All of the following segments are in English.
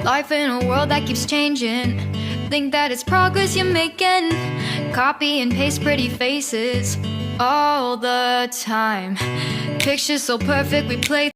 Life in a world that keeps changing. Think that it's progress you're making. Copy and paste pretty faces all the time. Pictures so perfect we play.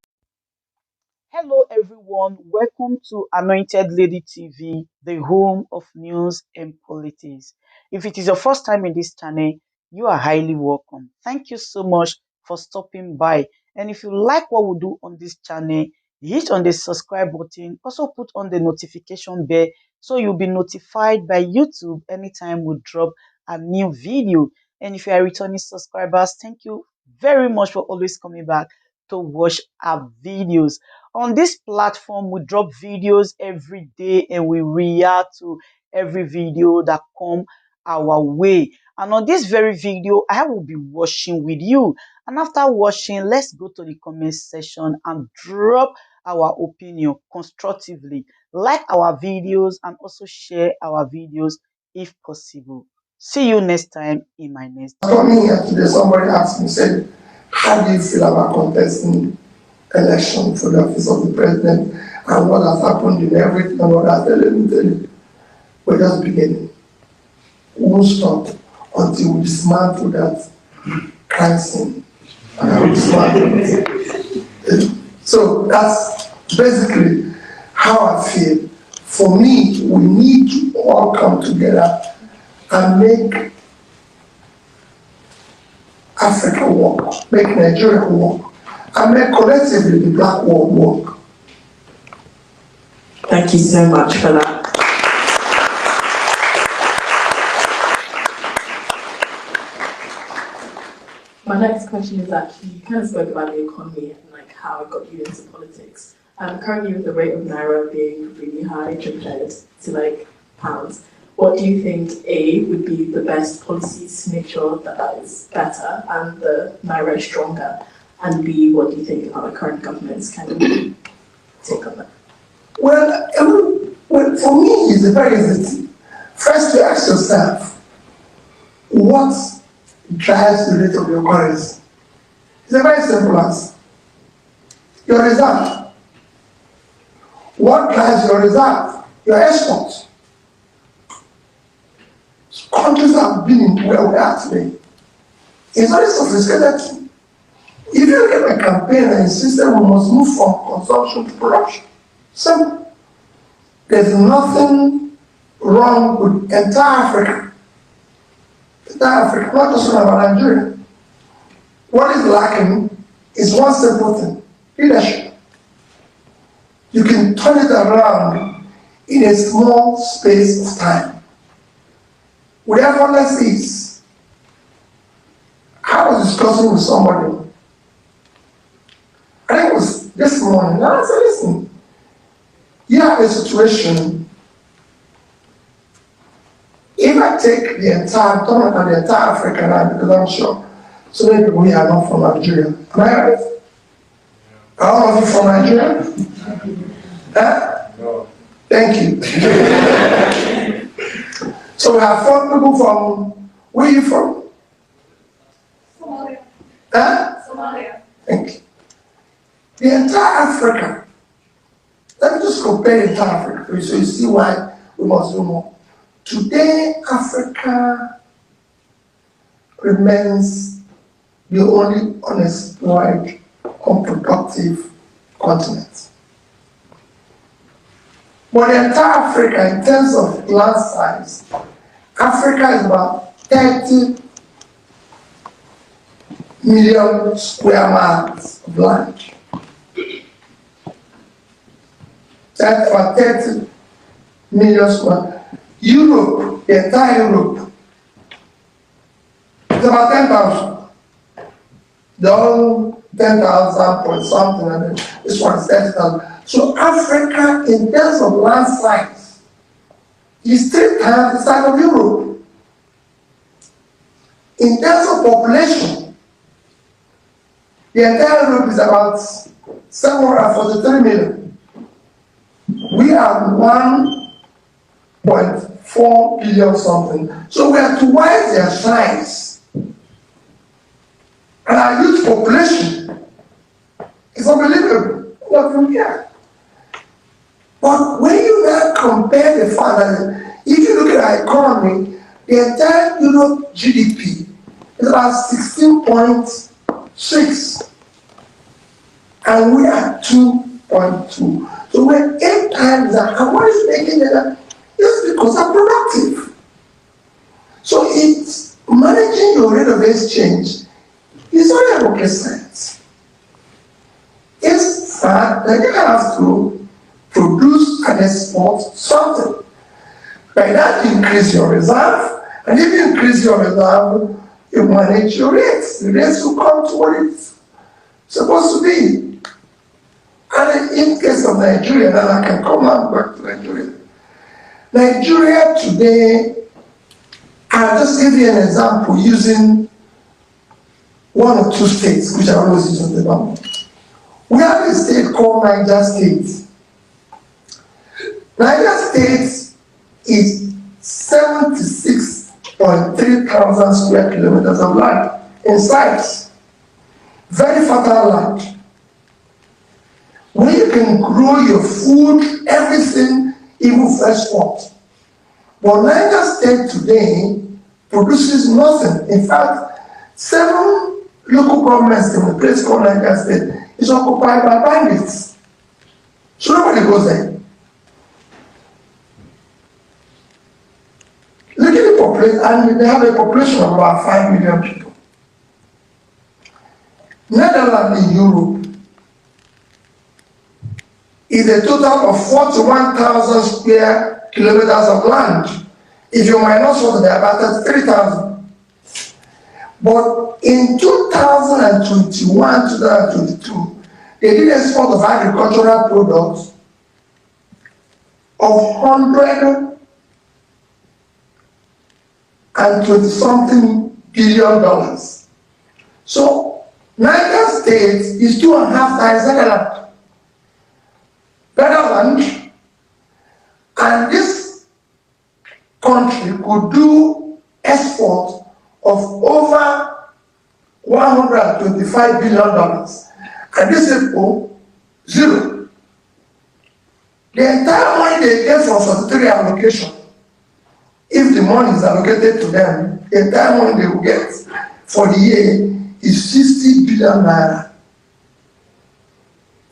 Hello, everyone. Welcome to Anointed Lady TV, the home of news and politics. If it is your first time in this channel, you are highly welcome. Thank you so much for stopping by. And if you like what we do on this channel, hit on the subscribe button. Also put on the notification bell so you'll be notified by YouTube anytime we drop a new video. And if you are returning subscribers, thank you very much for always coming back to watch our videos. On this platform, we drop videos every day and we react to every video that come our way. And on this very video, I will be watching with you. And after watching, let's go to the comment section and drop our opinion constructively. Like our videos and also share our videos if possible. See you next time in my next video. Coming here today, somebody asked me, said, how do you feel about contesting election for the office of the president and what has happened in everything and what has let me tell you, we're just beginning. We won't stop until we dismantle that crime scene. And we dismantle it. So that's basically how I feel. For me, we need to all come together and make Africa work, make Nigeria work, and make collectively the black world work. Thank you so much for that. My next question is actually, you kind of spoke about the economy and like how it got you into politics. Currently with the rate of Naira being really high compared to like pounds, what do you think, A, would be the best policies to make sure that that is better and the Naira is stronger? And B, what do you think our current governments kind of take on that? Well, for me, it's very easy. First, you ask yourself, what drives the rate of your currency? It's a very simple answer. Your reserve. What drives your reserve? Your exports. Countries have been where we are today. It's very sophisticated. If you look at my campaign, I insisted we must move from consumption to production. Simple. There's nothing wrong with entire Africa. Entire Africa, not just about Nigeria. What is lacking is one simple thing: leadership. You can turn it around in a small space of time. With effortless ease. I was discussing with somebody. I think it was this morning. And I said, listen, you have a situation. If I take the entire, I'm talking about the entire Africa now, because I'm sure so many people here are not from Nigeria. Am I right? Are all of you from Nigeria? Huh? No. Thank you. So we have 4 people from, where are you from? Somalia. Huh? Somalia. Thank you. The entire Africa, let me just compare the entire Africa so you see why we must do more. Today, Africa remains the only unexplored, unproductive continent. But the entire Africa, in terms of land size, Africa is about 30 million square miles of land. That's about 30 million square. Europe, the entire Europe, it's about 10,000. They're all 10,000 point something, and then this one is 30,000. So Africa, in terms of land size, is 3 times the size of Europe. In terms of population, the entire Europe is about 743 million. We are 1.4 billion something. So we are twice their size. And our youth population is unbelievable. Not from here. But when you compare the fact that if you look at our economy, the entire Europe GDP is about 16.6, and we are 2.2. So we're 8 times that. And what is making that? It's because they're productive. So it's managing your rate of exchange is not a rocket science. It's fact that you have to produce and export something. By that, you increase your reserve, and if you increase your reserve, you manage your rates. The rates will come to what it's supposed to be. And in case of Nigeria, then I can come back to Nigeria. Nigeria today, I'll just give you an example using one or two states, which I always use on the map. We have a state called Niger State. Niger State is 76.3 thousand square kilometers of land in size. Very fertile land. Where you can grow your food, everything, even fresh water. But Niger State today produces nothing. In fact, 7 local governments in a place called Niger State is occupied by bandits. So nobody goes there. Look at the population, and they have a population of about 5 million people. Netherlands in Europe is a total of 41,000 square kilometers of land. If you minus water, they are about 33,000. But in 2021, 2022, they did export of agricultural products of 120-something billion dollars. So Niger State is 2.5 times Netherlands. Netherlands, and this country could do export of over $125 billion, and this people, zero. The entire money they get from statutory allocation, if the money is allocated to them, the entire money they will get for the year is 60 billion naira.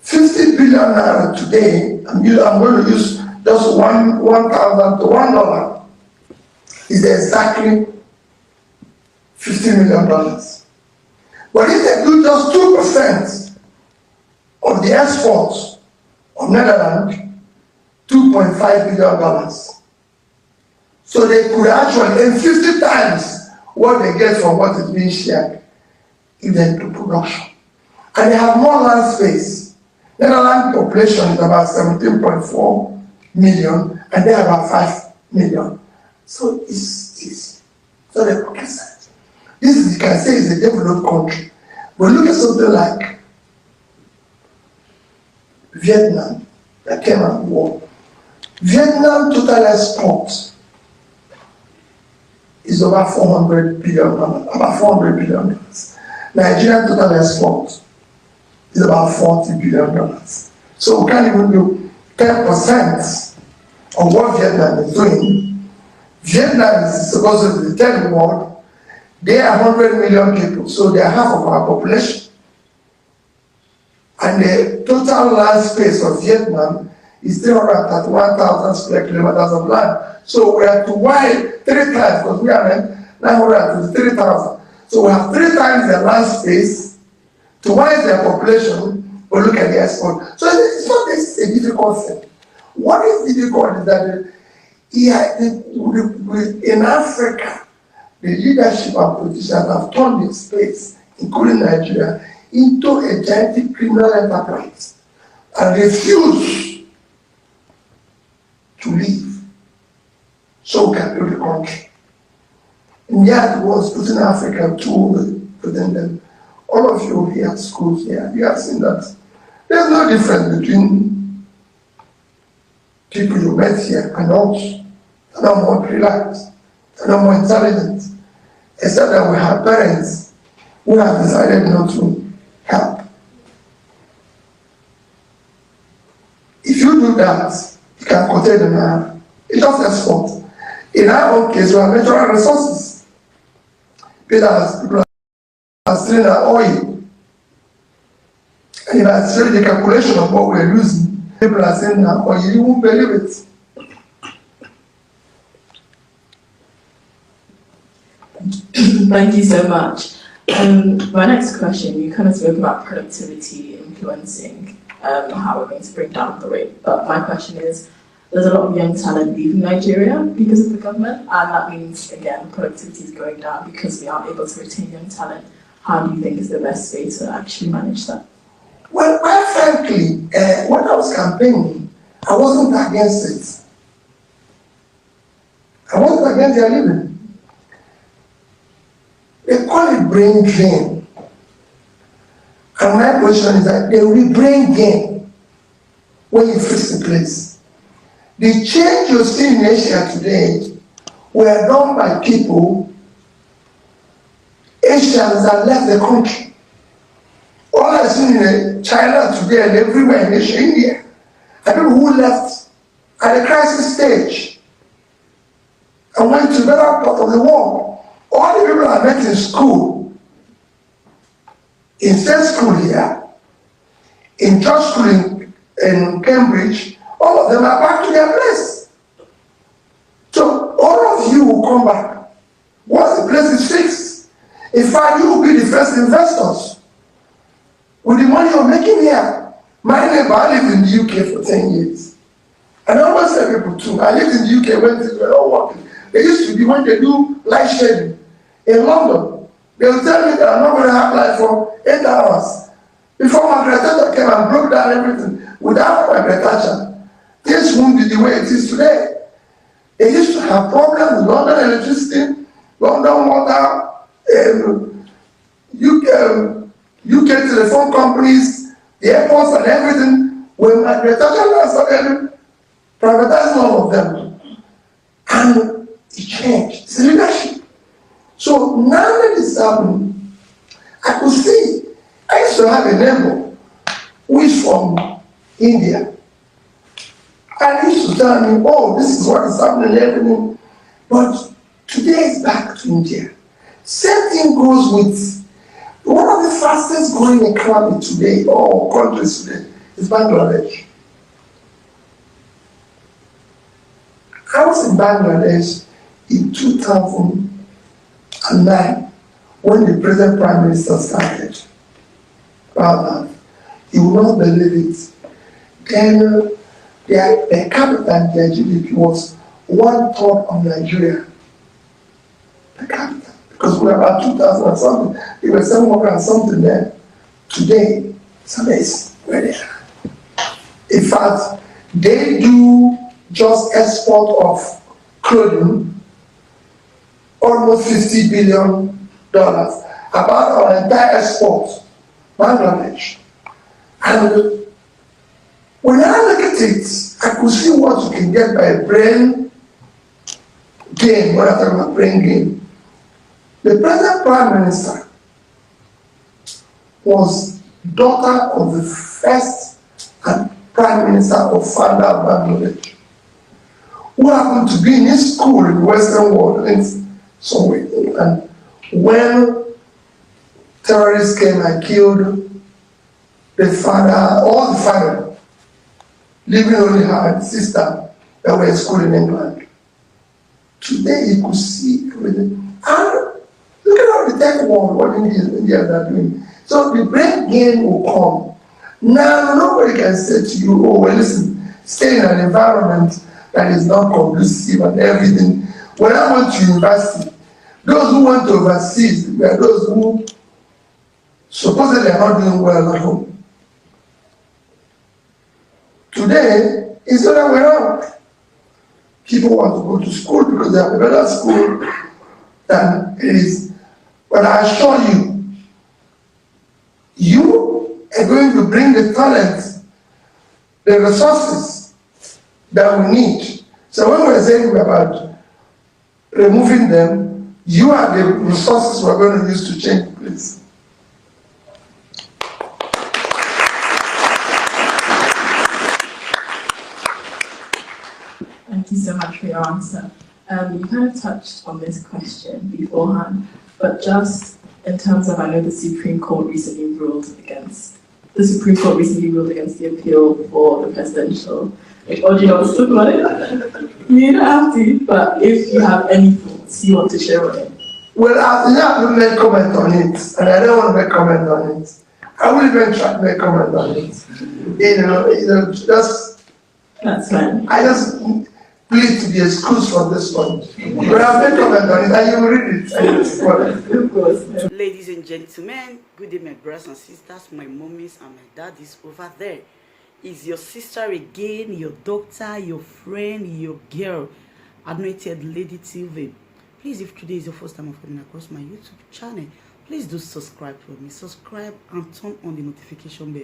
50 billion naira today, I'm going to use just 1,000 to $1, is exactly $50 million. But if they do just 2% of the exports of Netherlands, $2.5 billion. So they could actually earn 50 times what they get from what is being shared if they do production. And they have more land space. Netherlands population is about 17.4 million, and they have about 5 million. So it's not a rocket science. This is, you can say, is a developed country. But look at something like Vietnam that came out of war. Vietnam total export is over $400 billion, about $400 billion. Nigerian total export is about $40 billion. So we can't even do 10% of what Vietnam is doing. Vietnam is supposed to be the third world. They are 100 million people, so they are half of our population. And the total land space of Vietnam is 331,000 square kilometers of land. So we have to widen 3 times, because we are 923,000. So we have 3 times the land space to widen their population, but look at the export. So it's not a difficult thing. What is difficult is that in Africa, the leadership and politicians have turned this space, including Nigeria, into a gigantic criminal enterprise and refuse to leave so we can build the country. And yet, it was putting Africa to putting them. All of you here at schools here, you have seen that there's no difference between people you met here and us. They're not more relaxed, they're not more intelligent, except that we have parents who have decided not to help. If you do that, You can curtail the naira. It's just export. In our own case, we have natural resources. People are stealing our oil. And if I tell you the calculation of what we're losing, people are saying now, or you won't believe it. Thank you so much. My next question, you kind of spoke about productivity influencing how we're going to bring down the rate. But my question is, there's a lot of young talent leaving Nigeria because of the government, and that means, again, productivity is going down because we aren't able to retain young talent. How do you think is the best way to actually manage that? Well, quite frankly, when I was campaigning, I wasn't against it. I wasn't against their living. They call it brain drain. And my position is that they will brain gain when you fix the place. The change you see in Asia today were done by people, Asians that left the country. All I see in China today and everywhere in Asia, India, are people who left at the crisis stage and went to the better part of the world. All the people I met in school, in state school here, in church school in Cambridge, all of them are back to their place. So all of you will come back once the place is fixed. In fact, you will be the first investors with the money you're making here. My neighbor, I lived in the UK for 10 years. And I always tell people too, I lived in the UK when things were not working. They used to be when they do light shading in London. They will tell me that I'm not going to have light for 8 hours. Before Margaret Thatcher came and broke down everything, without Margaret Thatcher, this won't be the way it is today. They used to have problems with London electricity, London water, UK telephone companies, the airports and everything. When Margaret Thatcher started privatizing all of them, and it changed. It's leadership. So now that it's happening, I could see. I used to have a neighbor who is from India. And he used to tell me, oh, this is what is happening and everything. But today is back to India. Same thing goes with one of the fastest growing economy today, or countries today, is Bangladesh. I was in Bangladesh in 2009 when the present Prime Minister started. You will not believe it. Then their per capita and their GDP was 1/3 of Nigeria. Per capita. Because we were about 2,000 and something. They were 700 and something then. Today, it's amazing where they are. In fact, they do just export of clothing, almost $50 billion. About our entire export. Bangladesh. And when I look at it, I could see what you can get by a brain gain. When I talk about brain gain, the present Prime Minister was daughter of the first Prime Minister or founder of Bangladesh, who happened to be in his school in the Western world in somewhere. And when terrorists came and killed the father, all the father, leaving only her and sister that were in school in England. Today you could see everything. And look at how the tech world, what India are doing. So the brain gain will come. Now nobody can say to you, oh well listen, stay in an environment that is not conducive and everything. When I went to university, those who went overseas were those who supposedly are not doing well at home. Today, it's the other way around. People want to go to school because they have a better school than it is. But I assure you, you are going to bring the talent, the resources that we need. So when we're saying about removing them, you are the resources we're going to use to change the place. you so much for your answer. You kind of touched on this question beforehand, but just in terms of, I know the Supreme Court recently ruled against the appeal for the presidential. Or do you want to talk about it? You don't have to, but if you have any thoughts you want to share on it. Well, I have to make comment on it, and I don't want to make comment on it. I will even try to make comment on it. Just that's fine. I just plead to be excused from this one. But I'll make comment on it, and you will read it. Of course. Ladies and gentlemen, good day, my brothers and sisters, my mummies and my daddies over there. Is your sister again, your doctor, your friend, your girl, Anointed Lady TV. Please, if today is your first time of coming across my YouTube channel, please do subscribe for me. Subscribe and turn on the notification bell.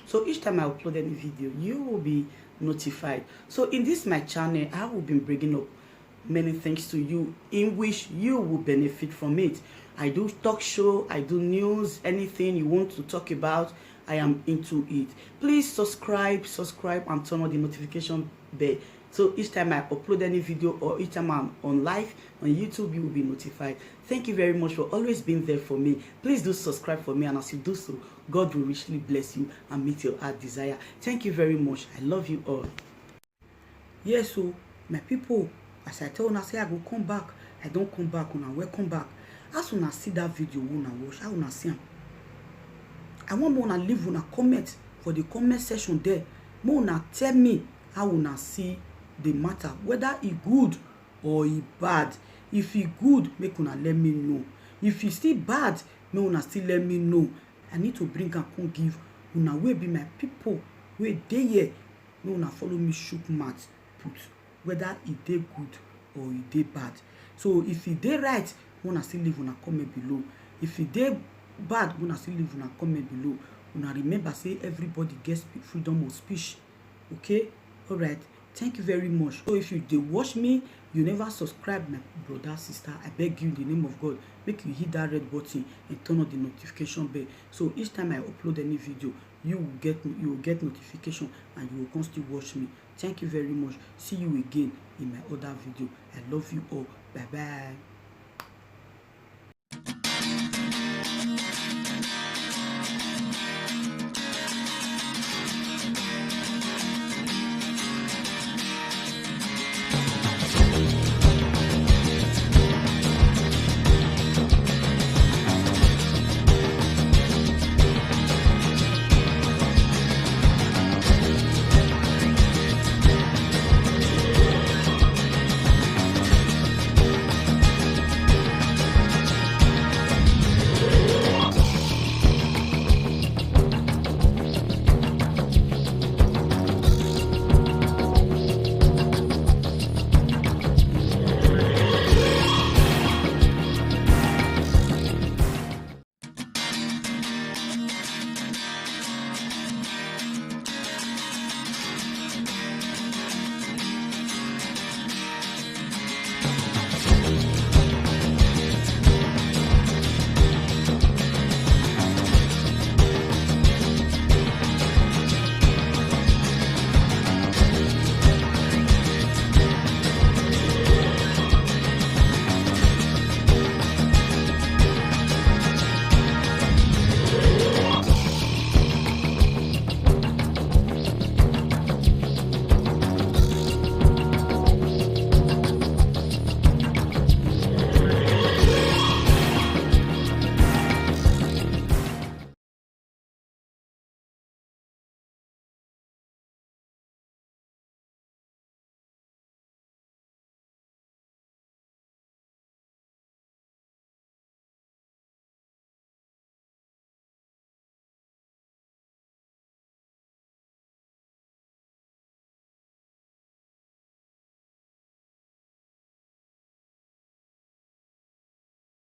So each time I upload any video, you will be notified. So in this my channel, I will be bringing up many things to you in which you will benefit from it. I do talk show, I do news, anything you want to talk about, I am into it. Please subscribe and turn on the notification bell. So each time I upload any video or each time I'm on live on YouTube, you will be notified. Thank you very much for always being there for me. Please do subscribe for me, and as you do so, God will richly bless you and meet your heart desire. Thank you very much. I love you all. Yes, so my people, as I told una say I go come back, I don't come back, una welcome back. As una see that video, una watch, how una see am. I want una leave una comment for the comment section there. Una tell me how una see the matter, whether it good or it bad. If it good, make una let me know. If it still bad, make una still let me know. I need to bring and come give una wey be my people wey dey here. Make una follow me shook mouth put whether it dey good or it dey bad. So if it dey right, una still leave una comment below. If it dey bad, una still leave una comment below. Una remember say everybody gets freedom of speech. Okay, all right. Thank you very much. So if you dey watch me, you never subscribe, my brother, sister, I beg you in the name of God, make you hit that red button and turn on the notification bell. So each time I upload any video, you will get notification and you will constantly watch me. Thank you very much. See you again in my other video. I love you all. Bye bye.